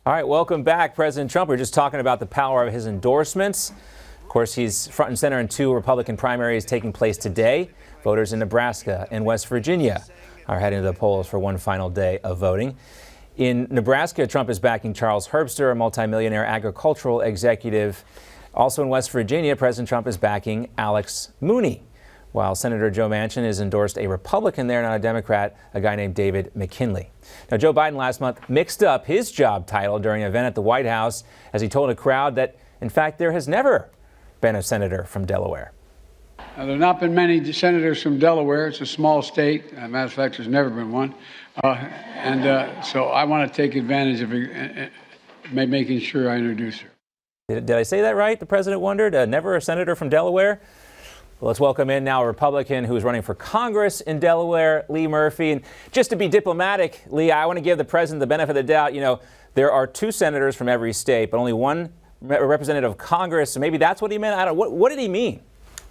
All right, welcome back, President Trump. We're just talking about the power of his endorsements. Of course, he's front and center in two Republican primaries taking place today. Voters in Nebraska and West Virginia are heading to the polls for one final day of voting. In Nebraska, Trump is backing Charles Herbster, a multimillionaire agricultural executive. Also in West Virginia, President Trump is backing Alex Mooney, while Senator Joe Manchin has endorsed a Republican there, not a Democrat, a guy named David McKinley. Now, Joe Biden last month mixed up his job title during an event at the White House as he told a crowd that, in fact, there has never been a senator from Delaware. Now, there have not been many senators from Delaware. It's a small state. As a matter of fact, there's never been one. So I want to take advantage of making sure I introduce her. Did I say that right? The president wondered. Never a senator from Delaware? Well, let's welcome in now a Republican who is running for Congress in Delaware, Lee Murphy. And just to be diplomatic, Lee, I want to give the president the benefit of the doubt. You know, there are two senators from every state, but only one representative of Congress. So maybe that's what he meant. I don't. What did he mean?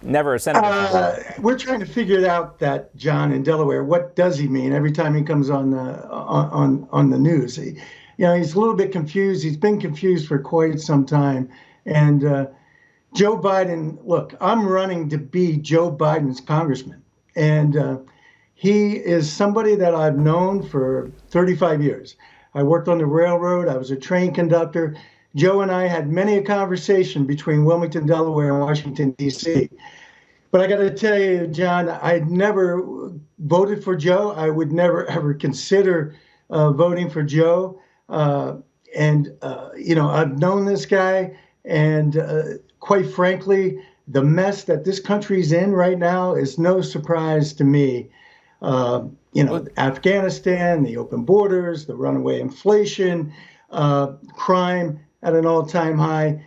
Never a senator. We're trying to figure it out, that John, in Delaware. What does he mean every time he comes on the news? He's a little bit confused. He's been confused for quite some time, and. Joe Biden, look, I'm running to be Joe Biden's congressman, and he is somebody that I've known for 35 years. I worked on the railroad. I was a train conductor. Joe and I had many a conversation between Wilmington, Delaware, and Washington, D.C. But I got to tell you, John, I'd never voted for Joe. I would never, ever consider voting for Joe. I've known this guy, and quite frankly, the mess that this country's in right now is no surprise to me. Afghanistan, the open borders, the runaway inflation, crime at an all-time high.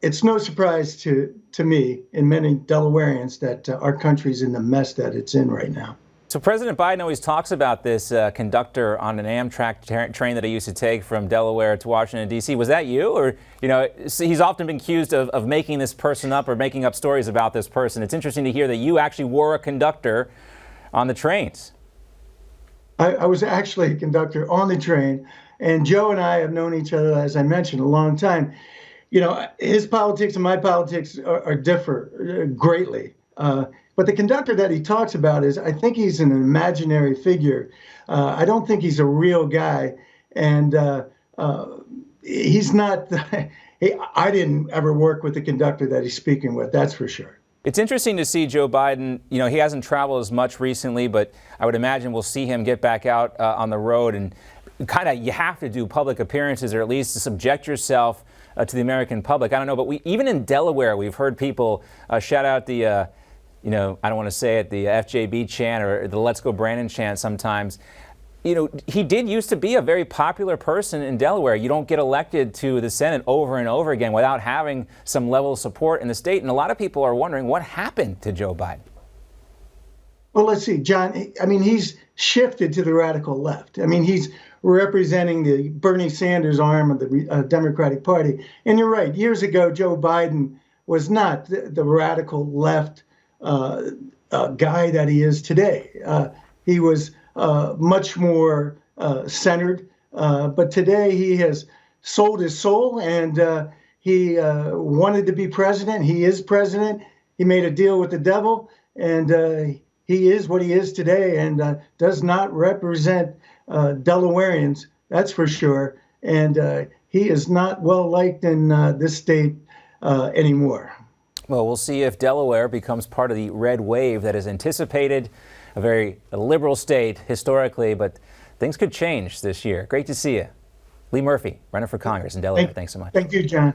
It's no surprise to me and many Delawareans that our country's in the mess that it's in right now. So President Biden always talks about this conductor on an Amtrak train that he used to take from Delaware to Washington, D.C. Was that you? Or, he's often been accused of making this person up or making up stories about this person. It's interesting to hear that you actually were a conductor on the trains. I was actually a conductor on the train, and Joe and I have known each other, as I mentioned, a long time. His politics and my politics differ greatly. But the conductor that he talks about I think he's an imaginary figure. I don't think he's a real guy. And he's not, I didn't ever work with the conductor that he's speaking with, that's for sure. It's interesting to see Joe Biden. He hasn't traveled as much recently, but I would imagine we'll see him get back out on the road. And you have to do public appearances, or at least to subject yourself to the American public. I don't know, but even in Delaware, we've heard people shout out the I don't want to say it, the FJB chant or the Let's Go Brandon chant sometimes. He did used to be a very popular person in Delaware. You don't get elected to the Senate over and over again without having some level of support in the state. And a lot of people are wondering what happened to Joe Biden. Well, let's see, John. He's shifted to the radical left. He's representing the Bernie Sanders arm of the Democratic Party. And you're right. Years ago, Joe Biden was not the radical left guy that he is today. He was much more centered, but today he has sold his soul, and he wanted to be president. He is president. He made a deal with the devil, and he is what he is today, and does not represent Delawareans, that's for sure. And he is not well liked in this state anymore. Well, we'll see if Delaware becomes part of the red wave that is anticipated, a very liberal state historically, but things could change this year. Great to see you. Lee Murphy, running for Congress in Delaware. Thanks so much. Thank you, John.